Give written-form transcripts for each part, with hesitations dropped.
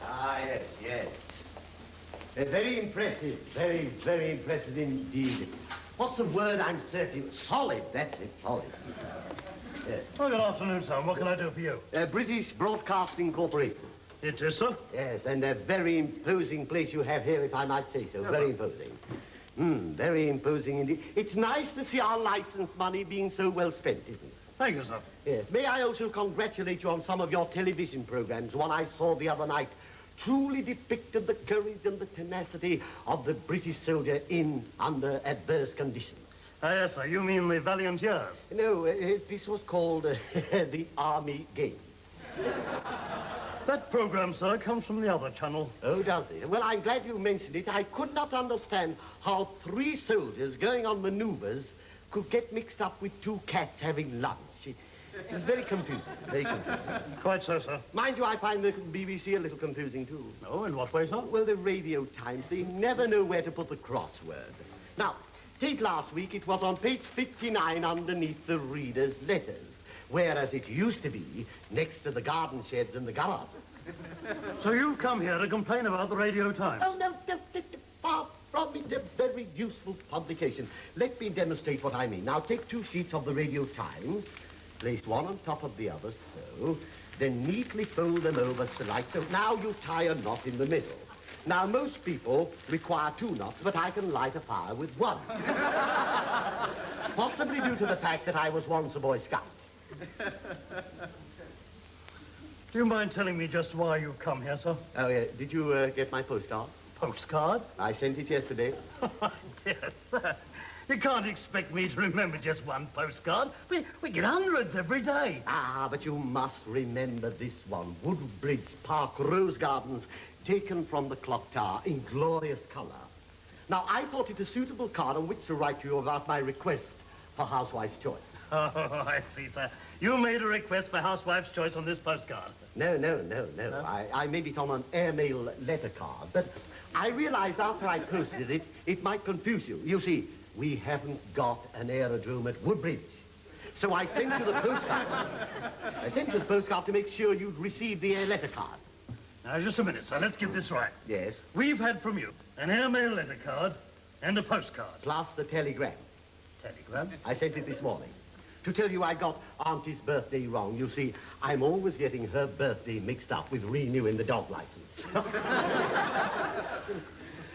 Ah, yes, yes. Very impressive. Very, very impressive indeed. What's the word I'm searching? Solid, that's it, solid. Yes. Oh, good afternoon, sir. What can I do for you? British Broadcasting Corporation. It is, sir. Yes, and a very imposing place you have here, if I might say so. Yes, very sir. imposing. Very imposing indeed. It's nice to see our license money being so well spent, isn't it? Thank you, sir. Yes. May I also congratulate you on some of your television programs. One I saw the other night truly depicted the courage and the tenacity of the British soldier under adverse conditions. Yes, sir. You mean the Valiant Years? No, this was called the Army Game. That program, sir, comes from the other channel. Oh, does it? Well, I'm glad you mentioned it. I could not understand how 3 soldiers going on maneuvers could get mixed up with 2 cats having lunch. It was very confusing, very confusing. Quite so, sir. Mind you, I find the BBC a little confusing, too. Oh, in what way, sir? Well, the Radio Times, they never know where to put the crossword. Now, take last week, it was on page 59 underneath the reader's letters, whereas it used to be next to the garden sheds and the garages. So you've come here to complain about the Radio Times? Oh, no, far from it, a very useful publication. Let me demonstrate what I mean. Now, take 2 sheets of the Radio Times, place one on top of the other, so, then neatly fold them over, so like so. Now you tie a knot in the middle. Now, most people require 2 knots, but I can light a fire with 1. Possibly due to the fact that I was once a Boy Scout. Do you mind telling me just why you've come here, sir? Oh, yeah. Did you get my postcard? Postcard? I sent it yesterday. My dear sir, you can't expect me to remember just one postcard. We get hundreds every day. Ah, but you must remember this one. Woodbridge Park Rose Gardens, taken from the clock tower in glorious colour. Now, I thought it a suitable card on which to write to you about my request for Housewife's Choice. Oh, I see, sir. You made a request for Housewife's Choice on this postcard. No. I made it on an airmail letter card, but I realized after I posted it, it might confuse you. You see, we haven't got an aerodrome at Woodbridge. So I sent you the postcard. I sent you the postcard to make sure you'd receive the letter card. Now, just a minute, sir. Let's get this right. Yes. We've had from you an airmail letter card and a postcard. Plus the telegram. Telegram? I sent it this morning. To tell you I got Auntie's birthday wrong. You see, I'm always getting her birthday mixed up with renewing the dog license.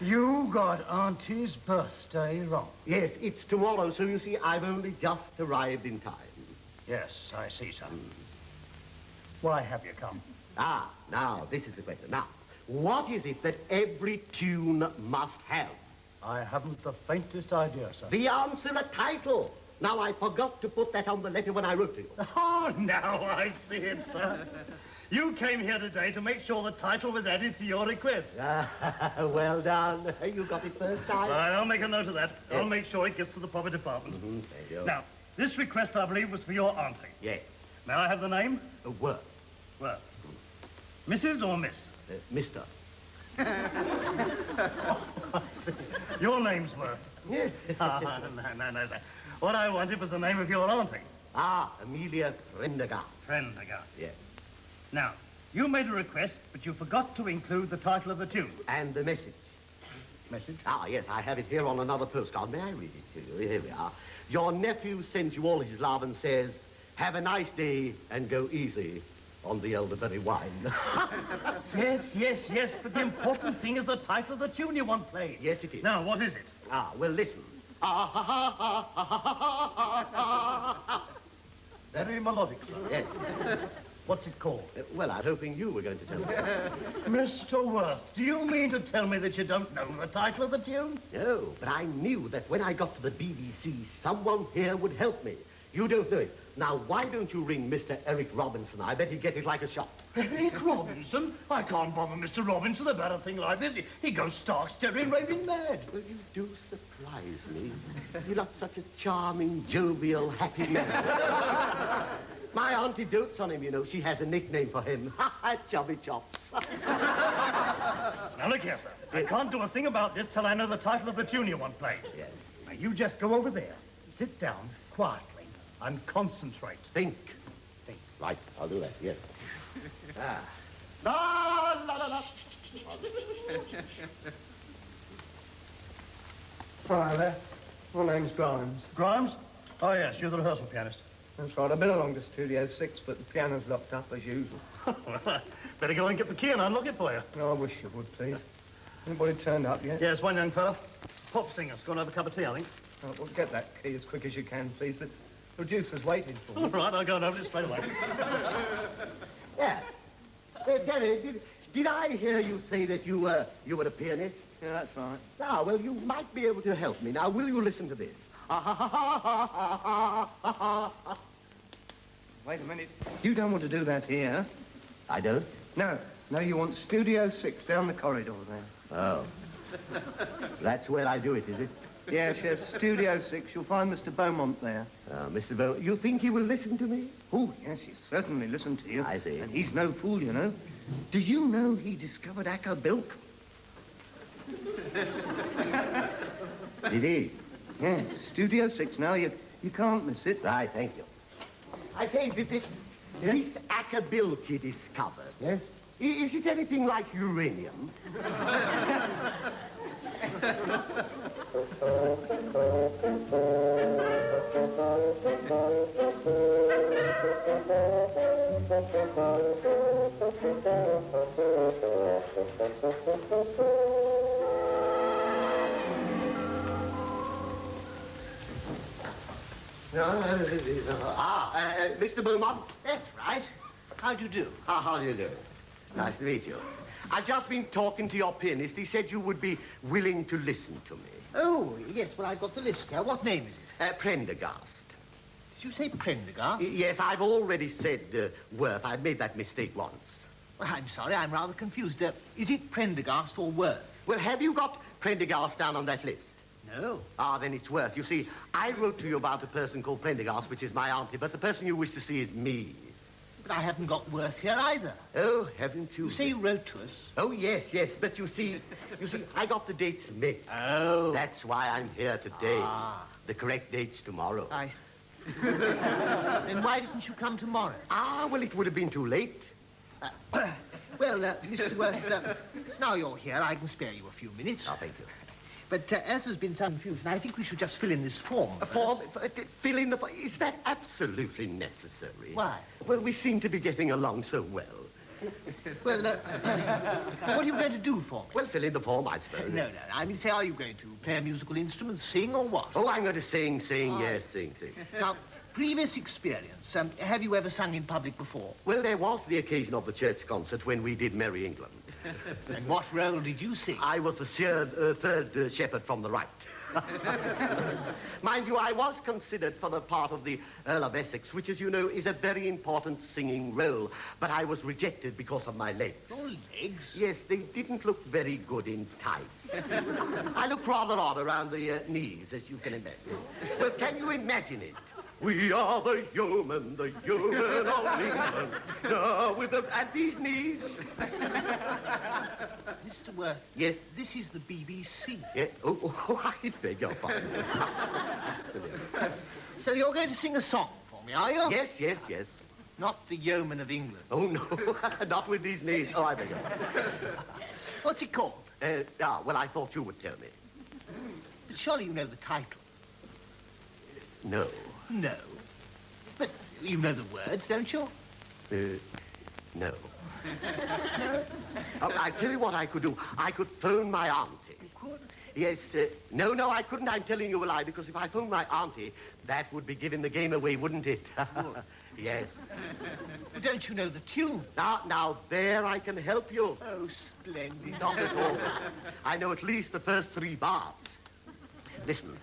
You got Auntie's birthday wrong? Yes, it's tomorrow, so you see, I've only just arrived in time. Yes, I see, sir. Why have you come? Ah, now, this is the question. Now, what is it that every tune must have? I haven't the faintest idea, sir. The answer, the title. Now, I forgot to put that on the letter when I wrote to you. Oh, now I see it, sir. You came here today to make sure the title was added to your request. Well done. You got it first time. Right, I'll make a note of that. Yes. I'll make sure it gets to the proper department. Thank you. Now, this request, I believe, was for your auntie. Yes. May I have the name? Worth. Well, Mrs. or Miss? Mister. Oh, I see. Your name's Worth. Yes. No, sir. What I wanted was the name of your auntie. Ah, Amelia Prendergast. Prendergast. Yes. Now, you made a request, but you forgot to include the title of the tune. And the message. Message? Ah, yes, I have it here on another postcard. May I read it to you? Here we are. Your nephew sends you all his love and says, have a nice day and go easy on the elderberry wine. Yes, but the important thing is the title of the tune you want played. Yes, it is. Now, what is it? Ah, well, listen. Very melodic, sir. Yes. What's it called? Well, I'm hoping you were going to tell me. Mr. Worth, do you mean to tell me that you don't know the title of the tune? No, but I knew that when I got to the BBC, someone here would help me. You don't know it. Now, why don't you ring Mr. Eric Robinson? I bet he'd get it like a shot. Eric Robinson? I can't bother Mr. Robinson about a thing like this. He goes stark, staring, raving mad. Well, you do surprise me. You look such a charming, jovial, happy man. My auntie dotes on him, you know. She has a nickname for him. Chubby Chops. Now, look here, sir. I can't do a thing about this till I know the title of the tune you want played. Yes. Now, you just go over there, sit down quietly, and concentrate. Think. Think. Right, I'll do that, yes. La, la, la, la. Hi there. My name's Grimes. Grimes? Oh, yes, you're the rehearsal pianist. That's right. I've been along to Studio 6, but the piano's locked up as usual. Better go and get the key and unlock it for you. No, I wish you would, please. Anybody turned up yet? Yes, one young fellow. Pop singer's gone to have a cup of tea, I think. Oh, well, get that key as quick as you can, please. The producer's waiting for All me. right, I'll go and open it straight away. Yeah. Jerry, did I hear you say that you were a pianist? Yeah, that's right. Now, well, you might be able to help me. Now, will you listen to this? Wait a minute. You don't want to do that here. I don't? No. No, you want Studio 6 down the corridor there. Oh. That's where I do it, is it? Yes, Studio 6. You'll find Mr. Beaumont there. Mr. Beaumont, you think he will listen to me? Oh, yes, he'll certainly listen to you. I see. And he's no fool, you know. Do you know he discovered Acker-Bilk? Did he? Yes, Studio 6 now. You can't miss it. Right, thank you. I say, this Acker-Bilk he discovered, Yes? is it anything like uranium? Mr. Beaumont? That's right. How do you do? How do you do? Nice to meet you. I've just been talking to your pianist. He said you would be willing to listen to me. Oh, yes, well, I've got the list here. What name is it? Prendergast. Did you say Prendergast? Yes, I've already said Worth. I've made that mistake once. Well, I'm sorry, I'm rather confused. Is it Prendergast or Worth? Well, have you got Prendergast down on that list? No. Ah, then it's Worth. You see, I wrote to you about a person called Prendergast, which is my auntie, but the person you wish to see is me. But I haven't got Worth here either. Oh, haven't you? You say you wrote to us? Oh, yes, but you see, I got the dates mixed. Oh. That's why I'm here today. Ah. The correct date's tomorrow. Then why didn't you come tomorrow? Ah, well, it would have been too late. Well, Mr. Worth, now you're here, I can spare you a few minutes. Oh, thank you. But as there's been some confusion, I think we should just fill in this form. A form? Fill in the form? Is that absolutely necessary? Why? Well, we seem to be getting along so well. Well, what are you going to do for me? Well, fill in the form, I suppose. No. I mean, say, are you going to play a musical instrument, sing, or what? Oh, I'm going to sing, yes, sing. Now, previous experience, have you ever sung in public before? Well, there was the occasion of the church concert when we did Merry England. And what role did you sing? I was the third shepherd from the right. Mind you, I was considered for the part of the Earl of Essex, which, as you know, is a very important singing role. But I was rejected because of my legs. Your legs? Yes, they didn't look very good in tights. I looked rather odd around the knees, as you can imagine. Well, can you imagine it? We are the yeomen of England. At these knees. Mr. Worth. Yes? This is the BBC. Yeah. Oh, I beg your pardon. So you're going to sing a song for me, are you? Yes. Not the Yeoman of England. Oh, no, not with these knees. Oh, I beg your pardon. What's it called? Well, I thought you would tell me. But surely you know the title. No. No. But you know the words, don't you? No. I tell you what I could do. I could phone my auntie. You could? Yes, no, I couldn't. I'm telling you a lie, because if I phoned my auntie, that would be giving the game away, wouldn't it? Yes. But don't you know the tune? Now, there I can help you. Oh, splendid. Not at all. I know at least the first 3 bars. Listen.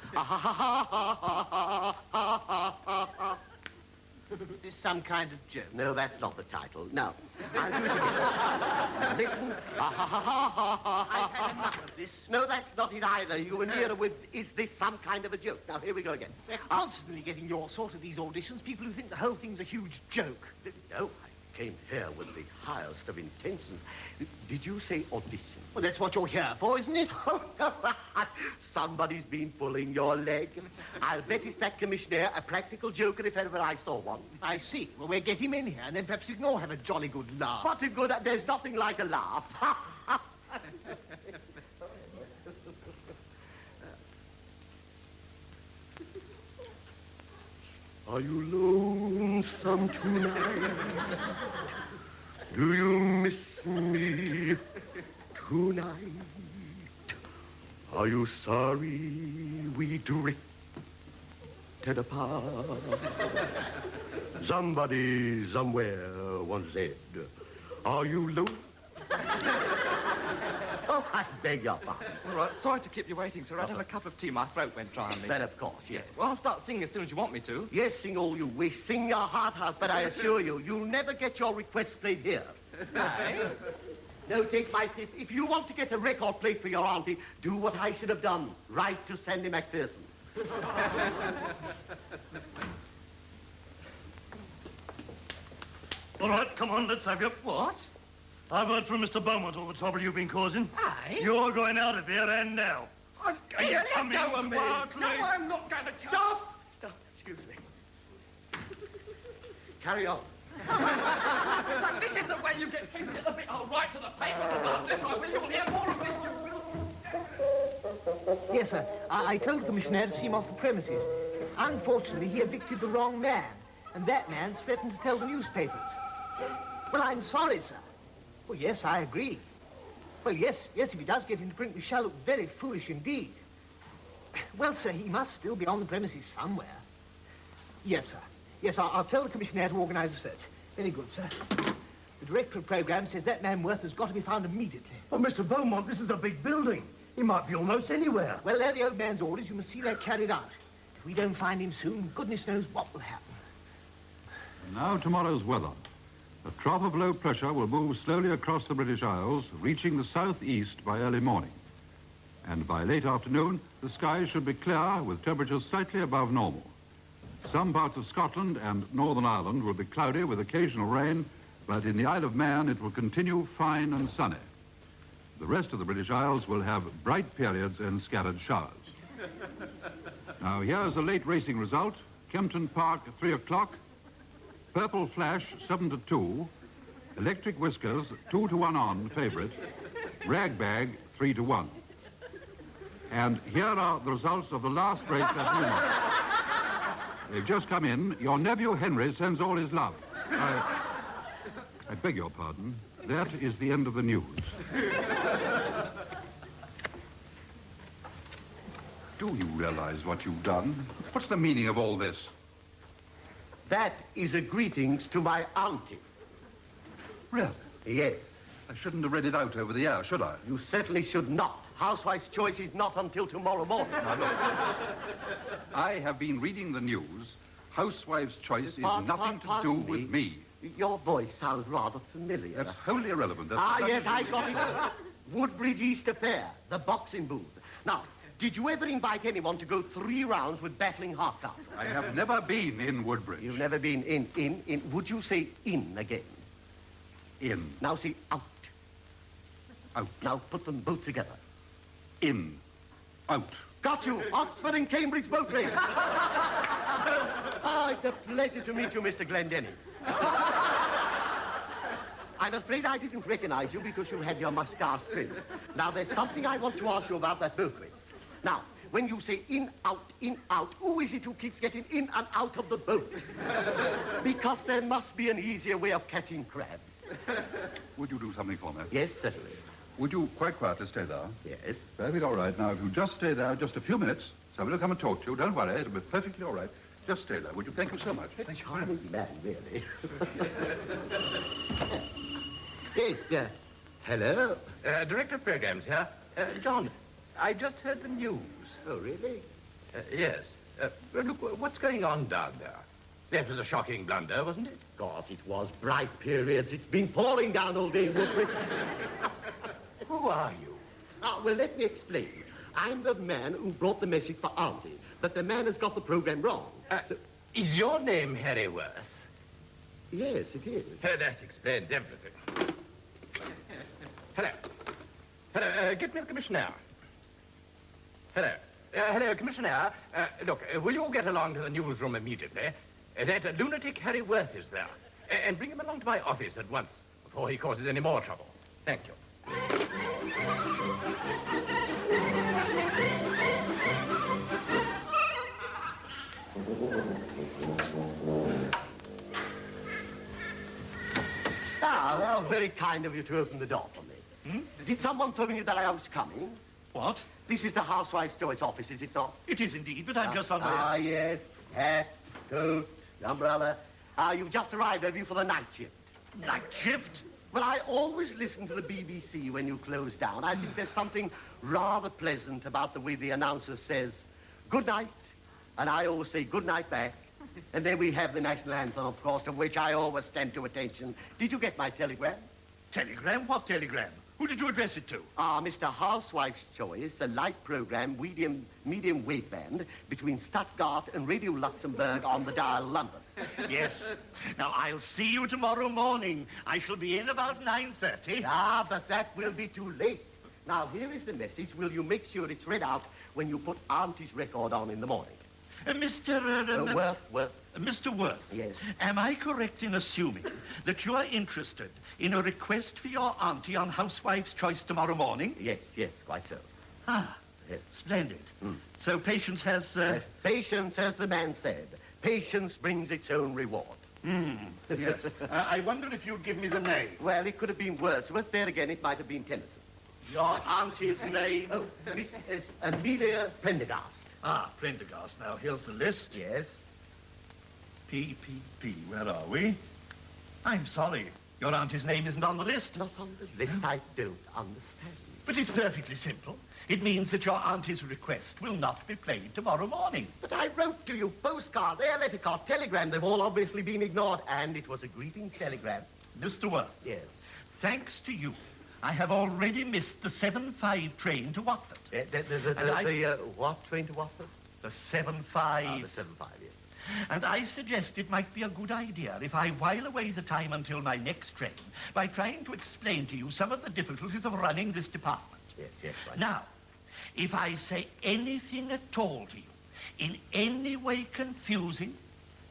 Is this some kind of joke? No, that's not the title. No. I'll do it again. Now, listen. I've had enough of this. No, that's not it either. You were nearer with, is this some kind of a joke? Now, here we go again. They're constantly getting your sort of these auditions, people who think the whole thing's a huge joke. No, I came here with the highest of intentions. Did you say audition? Well, that's what you're here for, isn't it? Oh, no. Somebody's been pulling your leg. I'll bet it's that commissioner, a practical joker if ever I saw one. I see. Well, we'll get him in here, and then perhaps we can all have a jolly good laugh. What a good... There's nothing like a laugh. Are you lonesome tonight? Do you miss me tonight? Are you sorry we drifted apart? Somebody somewhere once said, are you low? Oh, I beg your pardon. All right, sorry to keep you waiting, sir. I'd have a cup of tea. My throat went dry on me. But of course, yes. Well, I'll start singing as soon as you want me to. Yes, sing all you wish. Sing your heart out, but I assure you, you'll never get your requests played here. Aye. No, take my tip. If you want to get a record played for your auntie, do what I should have done. Write to Sandy MacPherson. All right, come on, let's have you. What? I've heard from Mr. Beaumont all the trouble you've been causing. Aye? You're going out of here, and now. Are you coming let go of me? quietly? No, I'm not going to... Stop! Stop. Excuse me. Carry on. Look, this is the way you get things to the bit. I'll write to the paper about this. I will. You'll hear more of this. Yes, sir. I told the commissioner to see him off the premises. Unfortunately, he evicted the wrong man, and that man's threatened to tell the newspapers. Well, I'm sorry, sir. Well, yes, I agree. Well, yes, if he does get into print, we shall look very foolish indeed. Well, sir, he must still be on the premises somewhere. Yes, sir. Yes, I'll tell the commissioner to organize a search. Very good, sir. The director of program says that man Worth has got to be found immediately. Oh, Mr. Beaumont, this is a big building. He might be almost anywhere. Well, they're the old man's orders. You must see they're carried out. If we don't find him soon, goodness knows what will happen. And now tomorrow's weather. A trough of low pressure will move slowly across the British Isles, reaching the southeast by early morning. And by late afternoon, the skies should be clear with temperatures slightly above normal. Some parts of Scotland and Northern Ireland will be cloudy with occasional rain, but in the Isle of Man it will continue fine and sunny. The rest of the British Isles will have bright periods and scattered showers. Now here's a late racing result. Kempton Park, 3 o'clock. Purple Flash, 7-2. Electric Whiskers, 2-1 on, favourite. Ragbag, 3-1. And here are the results of the last race at Newmarket. They've just come in. Your nephew Henry sends all his love. I beg your pardon. That is the end of the news. Do you realize what you've done? What's the meaning of all this? That is a greetings to my auntie. Really? Yes. I shouldn't have read it out over the air, should I? You certainly should not. Housewife's choice is not until tomorrow morning. Now, look. I have been reading the news. Housewife's choice is nothing to do with me. Your voice sounds rather familiar. That's wholly irrelevant. That's Yes, I got it. Woodbridge Easter Fair, the boxing booth. Now, did you ever invite anyone to go 3 rounds with battling Hardcastle? I have never been in Woodbridge. You've never been in. Would you say in again? In. Now say out. Out. Now put them both together. In. Out. Got you. Oxford and Cambridge boat race. It's a pleasure to meet you, Mr. Glendinning. I'm afraid I didn't recognize you because you had your mustache trimmed. Now, there's something I want to ask you about that boat race. Now, when you say in, out, who is it who keeps getting in and out of the boat? Because there must be an easier way of catching crabs. Would you do something for me? Yes, certainly. Would you quite quietly stay there? Yes. Perfectly all right. Now, if you just stay there just a few minutes, somebody will come and talk to you. Don't worry, it'll be perfectly all right. Just stay there, would you? Thank you so much. A charming man, really. Yes, hello? Director of Programs here. John, I've just heard the news. Oh, really? Yes. Look, what's going on down there? That was a shocking blunder, wasn't it? Of course it was. Bright periods. It's been pouring down all day, Woodbridge. Who are you? Well, let me explain. I'm the man who brought the message for Auntie, but the man has got the program wrong. Is your name Harry Worth? Yes, it is. That explains everything. Hello. Hello, get me the commissioner. Hello. Hello, Commissioner. Look, will you all get along to the newsroom immediately? That lunatic Harry Worth is there. And bring him along to my office at once, before he causes any more trouble. Thank you. very kind of you to open the door for me. Did someone tell you that I was coming? What? This is the Housewife's Choice office, is it not? It is indeed, but I'm just on my... Ah, yes. Hat, coat, umbrella. You've just arrived, have you, for the night shift? Night shift? Well, I always listen to the BBC when you close down. I think there's something rather pleasant about the way the announcer says, good night, and I always say good night back. And then we have the national anthem, of course, of which I always stand to attention. Did you get my telegram? Telegram? What telegram? Who did you address it to? Mr. Housewife's Choice, a light program, medium waveband between Stuttgart and Radio Luxembourg on the dial London. Yes. Now, I'll see you tomorrow morning. I shall be in about 9:30. Ah, but that will be too late. Now, here is the message. Will you make sure it's read out when you put Auntie's record on in the morning? Mr. Worth. Mr. Worth. Yes. Am I correct in assuming that you are interested in a request for your auntie on Housewife's Choice tomorrow morning? Yes, quite so. Ah, Yes. splendid. So Patience has... Patience, as the man said. Patience brings its own reward. Yes. I wonder if you'd give me the name. Well, it could have been Wordsworth. There again, it might have been Tennyson. Your auntie's name? Oh, Mrs. Amelia Prendergast. Ah, Prendergast. Now, here's the list. Yes. PPP. Where are we? I'm sorry. Your auntie's name isn't on the list. Not on the list. I don't understand. But it's perfectly simple. It means that your auntie's request will not be played tomorrow morning. But I wrote to you, postcard, air letter card, telegram. They've all obviously been ignored. And it was a greetings telegram. Mr. Worth. Yes. Thanks to you, I have already missed the 7:05 train to Watford. What train to Watford? The 7:05. The 7:5, yes. And I suggest it might be a good idea if I while away the time until my next train by trying to explain to you some of the difficulties of running this department. Yes, right. Now, if I say anything at all to you, in any way confusing,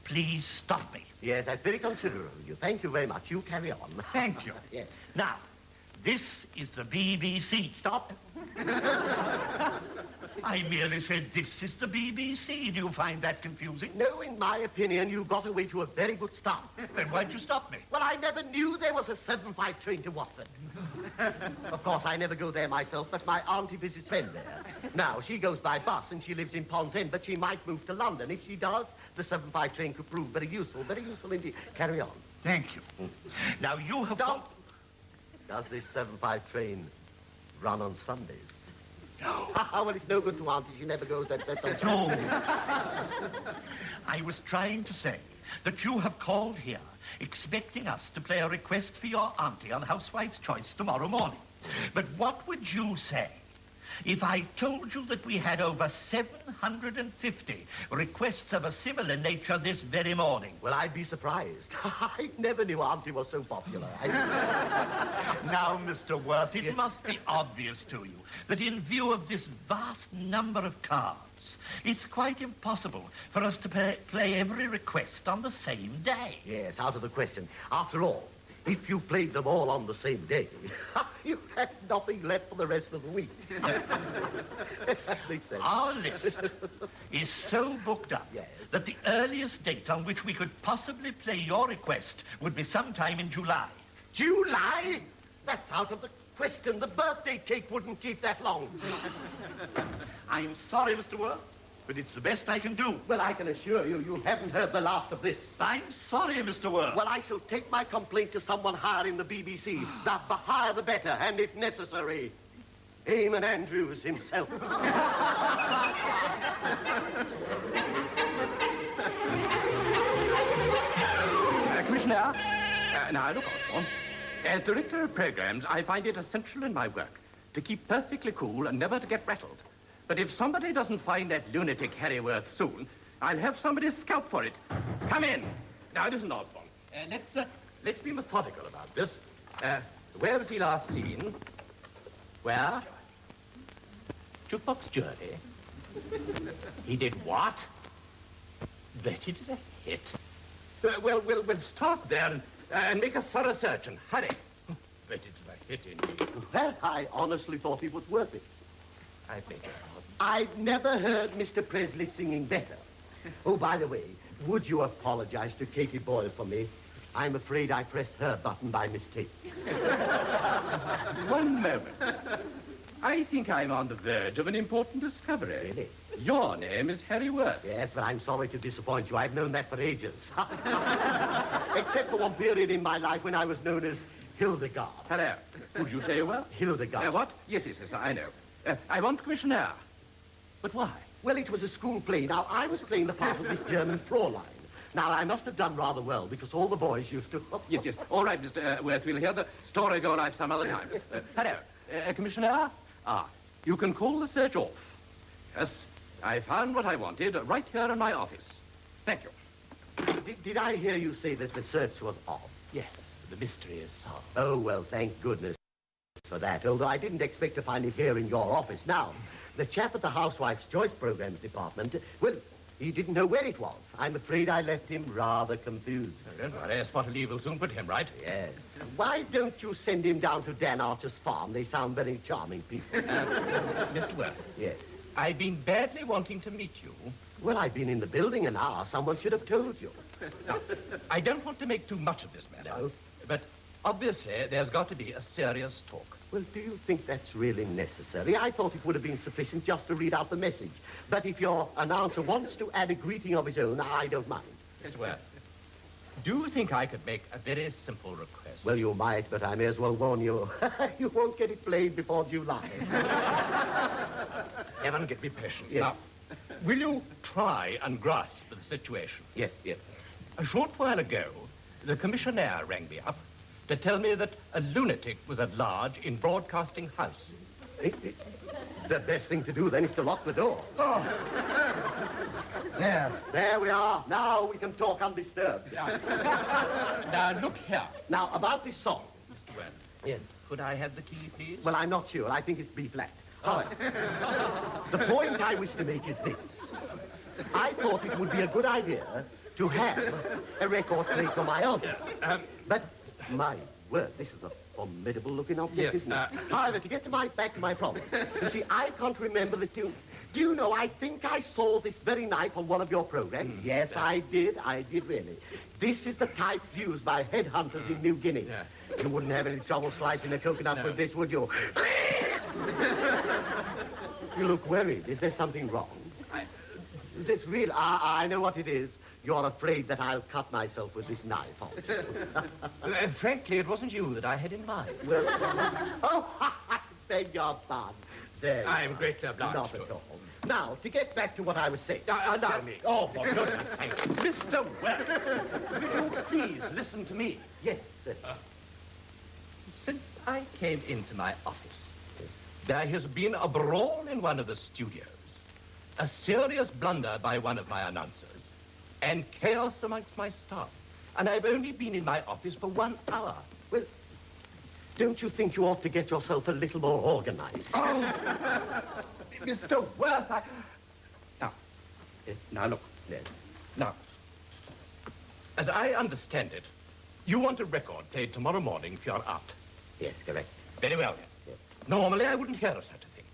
please stop me. Yes, that's very considerate of you. Thank you very much. You carry on. Thank you. Yes. Now, this is the BBC. Stop. I merely said this is the BBC. Do you find that confusing? No, in my opinion, you got away to a very good start. Then why'd you stop me? Well, I never knew there was a 7:05 train to Watford. Of course, I never go there myself, but my auntie visits friend there. Now, she goes by bus and she lives in Pond's End, but she might move to London. If she does, the 7:05 train could prove very useful indeed. Carry on. Thank you. Now, you have... Stop. Does this 7:05 train run on Sundays? No. Well, it's no good to auntie. She never goes at that. No. I was trying to say that you have called here expecting us to play a request for your auntie on Housewife's Choice tomorrow morning. But what would you say if I told you that we had over 750 requests of a similar nature this very morning? Well, I'd be surprised. I never knew auntie was so popular. Now, Mr. Worth, it must be obvious to you that in view of this vast number of cards, it's quite impossible for us to play every request on the same day. Yes, out of the question. After all, if you played them all on the same day, you had nothing left for the rest of the week. That makes sense. Our list is so booked up Yes. that the earliest date on which we could possibly play your request would be sometime in July. July? That's out of the question. The birthday cake wouldn't keep that long. I'm sorry, Mr. Worth, but it's the best I can do. Well, I can assure you, you haven't heard the last of this. I'm sorry, Mr. Worth. Well, I shall take my complaint to someone higher in the BBC. The higher the better, and if necessary, Eamon Andrews himself. Commissioner, now look, Osborne. As director of programs, I find it essential in my work to keep perfectly cool and never to get rattled. But if somebody doesn't find that lunatic Harry Worth soon, I'll have somebody scalp for it. Come in. Now, listen, Osborne. Let's be methodical about this. Where was he last seen? Where? Jukebox Journey. He did what? Vetted a hit. We'll start there and make a thorough search and hurry. Vetted a hit indeed. Well, I honestly thought it was worth it. I beg your pardon. I've never heard Mr. Presley singing better. Oh, by the way, would you apologize to Katie Boyle for me? I'm afraid I pressed her button by mistake. One moment. I think I'm on the verge of an important discovery. Really? Your name is Harry Worth. Yes, but I'm sorry to disappoint you. I've known that for ages. Except for one period in my life when I was known as Hildegard. Hello. Would you say you were? Hildegard. What? Yes, I know. I want the commissioner. But why? Well, it was a school play. Now, I was playing the part of this German Fräulein. Now, I must have done rather well, because all the boys used to... Yes. All right, Mr. Worth, we'll hear the story of your life some other time. Hello. Commissioner? You can call the search off. Yes, I found what I wanted right here in my office. Thank you. Did I hear you say that the search was off? Yes, the mystery is solved. Oh, well, thank goodness for that, although I didn't expect to find it here in your office. Now, the chap at the Housewife's Choice Programs Department, well, he didn't know where it was. I'm afraid I left him rather confused. Don't worry, a spot of leave will soon put him right. Yes. Why don't you send him down to Dan Archer's farm? They sound very charming people. Mr. Worth. Yes. I've been badly wanting to meet you. Well, I've been in the building an hour. Someone should have told you. Now, I don't want to make too much of this matter. No. But obviously, there's got to be a serious talk. Well, do you think that's really necessary? I thought it would have been sufficient just to read out the message. But if your announcer wants to add a greeting of his own, I don't mind. Mr. Worth, do you think I could make a very simple request? Well, you might, but I may as well warn you. You won't get it played before July. Heaven give me patience. Yes. Now, will you try and grasp the situation? Yes. A short while ago, the commissioner rang me up to tell me that a lunatic was at large in Broadcasting House. The best thing to do then is to lock the door. There we are. Now we can talk undisturbed. Now, look here. Now, about this song. Mr. Worth. Yes. Could I have the key, please? Well, I'm not sure. I think it's B flat. However, the point I wish to make is this. I thought it would be a good idea to have a record played for my own. But, my word, this is a formidable looking object, Yes, isn't it? However, to get back to my problem, you see, I can't remember the tune. Do you know, I think I saw this very night on one of your programs. Yes, I did really. This is the type used by headhunters in New Guinea. Yeah. You wouldn't have any trouble slicing a coconut with this, would you? You look worried. Is there something wrong? This real... I know what it is. You're afraid that I'll cut myself with this knife, aren't you? Frankly, it wasn't you that I had in mind. Well, oh, I beg your pardon. There you I am are. greatly obliged Not to at you. all. Now, to get back to what I was saying. Allow me. Oh, for goodness sake. Mr. Worth, will you please listen to me? Yes, sir. Since I came into my office, there has been a brawl in one of the studios, a serious blunder by one of my announcers, and chaos amongst my staff. And I've only been in my office for 1 hour. Well, don't you think you ought to get yourself a little more organized? Oh, Mr. Worth, Now, look. Yes. Now, as I understand it, you want a record played tomorrow morning for your aunt. Yes, correct. Very well, then. Yes. Normally, I wouldn't hear of such a thing.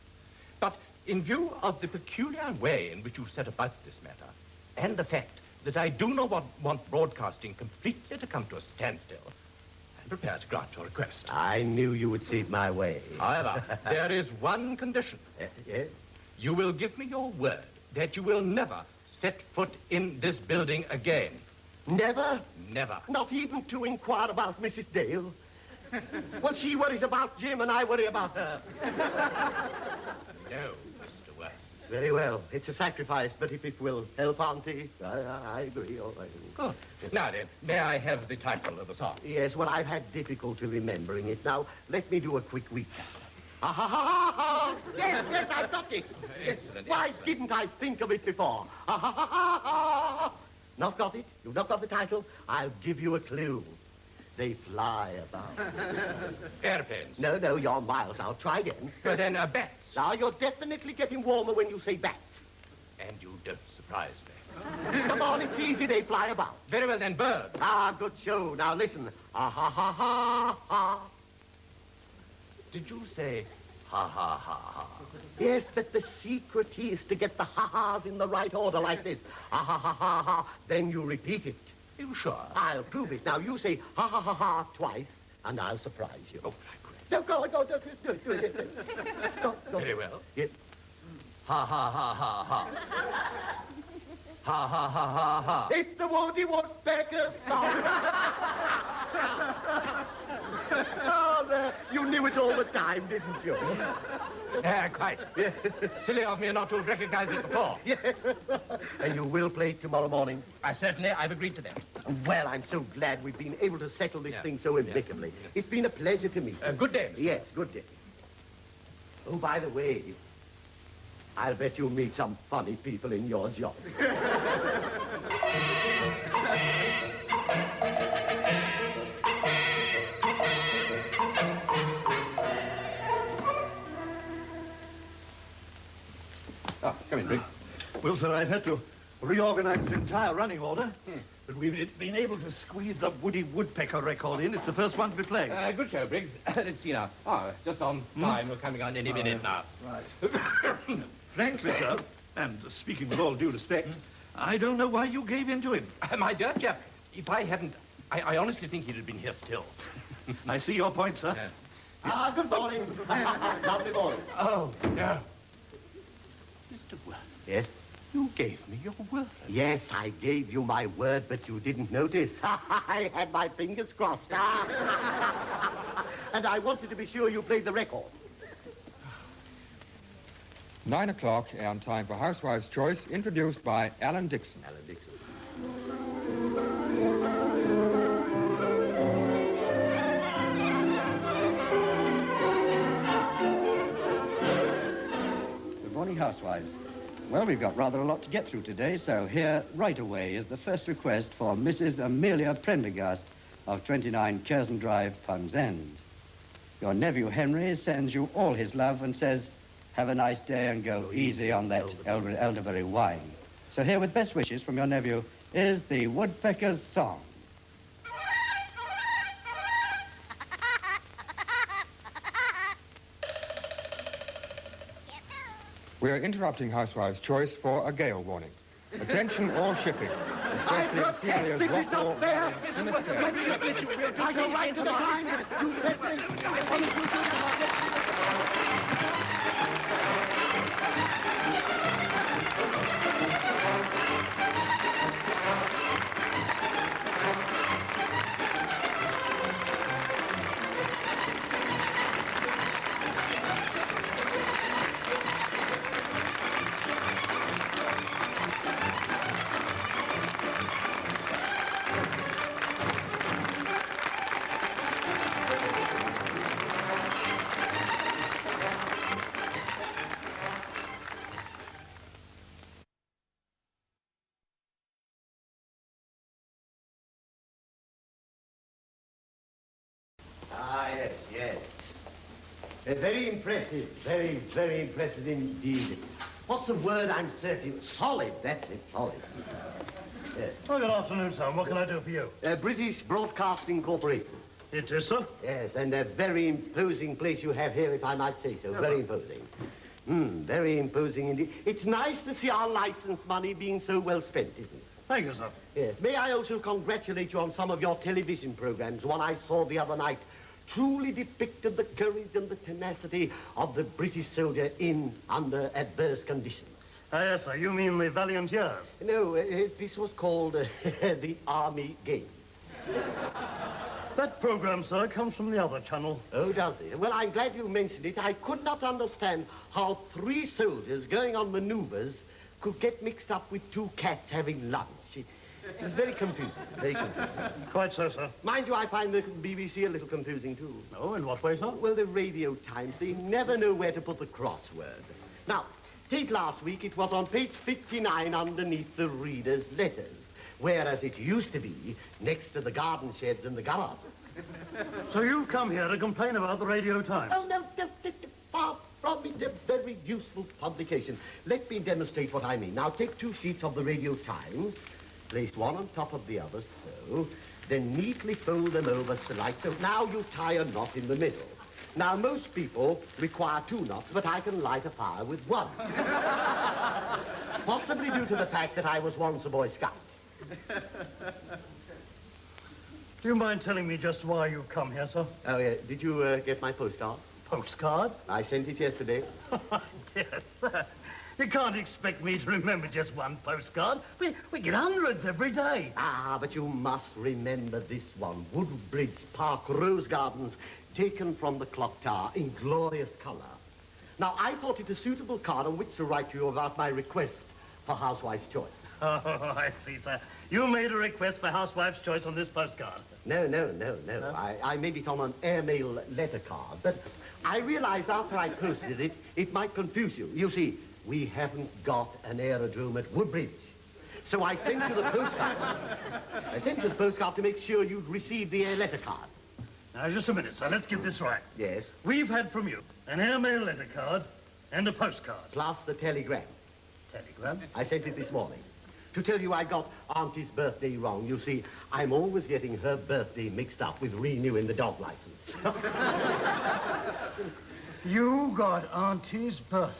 But in view of the peculiar way in which you set about this matter, and the fact that I do not want broadcasting completely to come to a standstill, I'm prepared to grant your request. I knew you would see it my way. However, there is one condition. Yes? You will give me your word that you will never set foot in this building again. Never? Never. Not even to inquire about Mrs. Dale? Well, she worries about Jim and I worry about her. No, Mr. Worth. Very well. It's a sacrifice, but if it will help Auntie, I agree. All right. Good. Now then, may I have the title of the song? Yes, well, I've had difficulty remembering it. Now, let me do a quick recap. Ha ha ha ha ha! Yes, I've got it. Excellent, Why excellent. didn't I think of it before? Ha ha ha ha ha! Not got it? You've not got the title? I'll give you a clue. They fly about. Airplanes. No, you're miles out. Try again. But then bats. Now, you're definitely getting warmer when you say bats. And you don't surprise me. Come on, it's easy. They fly about. Very well then, birds. Ah, good show. Now, listen. Ha ha ha ha ha. Did you say ha ha ha ha? Yes, but the secret is to get the ha-has in the right order like this. Ha ha ha ha ha. Then you repeat it. You sure? I'll prove it. Now, you say ha ha ha ha twice, and I'll surprise you. Oh, right, No, go, do it. Go. Very well. Yes. Ha, ha, ha, ha, ha. Ha, ha, ha, ha, ha. It's the Woody Woodpecker song. Oh, there. You knew it all the time, didn't you? Quite. Silly of me not to have recognized it before. Yes. And you will play tomorrow morning? I've agreed to that. Well, I'm so glad we've been able to settle this thing so amicably. It's been a pleasure to meet you. Good day, Mr. Yes, good day. Oh, by the way, I'll bet you'll meet some funny people in your job. Oh, come in, Briggs. Well, sir, I've had to reorganize the entire running order. But we've been able to squeeze the Woody Woodpecker record in. It's the first one to be played. Good show, Briggs. Let's see now. Oh, just on time. We're coming on any minute now. Right. Frankly, sir, and speaking with all due respect, I don't know why you gave in to him. My dear chap, if I hadn't... I honestly think he'd have been here still. I see your point, sir. Good morning. Lovely morning. Oh, no. Mr. Worth. Yes? You gave me your word. Yes, I gave you my word, but you didn't notice. I had my fingers crossed. And I wanted to be sure you played the record. 9 o'clock, and time for Housewife's Choice, introduced by Alan Dixon. Alan Dixon. Good morning, Housewives. Well, we've got rather a lot to get through today, so here, right away, is the first request for Mrs. Amelia Prendergast of 29 Curzon Drive, Pond's End. Your nephew Henry sends you all his love and says, have a nice day and go easy on that elderberry wine. So here, with best wishes from your nephew, is the Woodpecker's Song. We are interrupting Housewife's Choice for a gale warning. Attention all shipping, especially in sea areas This is not fair. Sinister. I go right to the time. You let Yes. Very impressive. Very, very impressive indeed. What's the word I'm searching? Solid, that's it, solid. Yes. Oh, good afternoon, sir. What can I do for you? British Broadcasting Corporation. It is, sir. Yes, and a very imposing place you have here, if I might say so. Very imposing. Very imposing indeed. It's nice to see our license money being so well spent, isn't it? Thank you, sir. Yes. May I also congratulate you on some of your television programs. One I saw the other night truly depicted the courage and the tenacity of the British soldier under adverse conditions. Yes, sir. You mean the Valiant Years? No, this was called the Army Game. That program, sir, comes from the other channel. Oh, does it? Well, I'm glad you mentioned it. I could not understand how 3 soldiers going on maneuvers could get mixed up with 2 cats having lunch. It was very confusing, very confusing. Quite so, sir. Mind you, I find the BBC a little confusing, too. Oh, in what way, sir? Well, the Radio Times, they never know where to put the crossword. Now, take last week, it was on page 59 underneath the reader's letters, whereas it used to be next to the garden sheds and the garages. So you've come here to complain about the Radio Times? Oh, no, far from it, a very useful publication. Let me demonstrate what I mean. Now, take 2 sheets of the Radio Times, place one on top of the other, so, then neatly fold them over, so like so. Now you tie a knot in the middle. Now, most people require 2 knots, but I can light a fire with 1. Possibly due to the fact that I was once a Boy Scout. Do you mind telling me just why you've come here, sir? Oh, yeah. Did you get my postcard? Postcard? I sent it yesterday. Dear sir, you can't expect me to remember just one postcard. We get hundreds every day. Ah, but you must remember this one. Woodbridge Park Rose Gardens, taken from the clock tower in glorious colour. Now, I thought it a suitable card on which to write to you about my request for Housewife's Choice. Oh, I see, sir. You made a request for Housewife's Choice on this postcard. No. I made it on an airmail letter card, but I realized after I posted it, it might confuse you. You see, we haven't got an aerodrome at Woodbridge. So I sent you the postcard. I sent you the postcard to make sure you'd received the air letter card. Now, just a minute, sir. Let's get this right. Yes. We've had from you an airmail letter card and a postcard. Plus the telegram. Telegram? I sent it this morning. To tell you I got Auntie's birthday wrong. You see, I'm always getting her birthday mixed up with renewing the dog license. You got Auntie's birthday?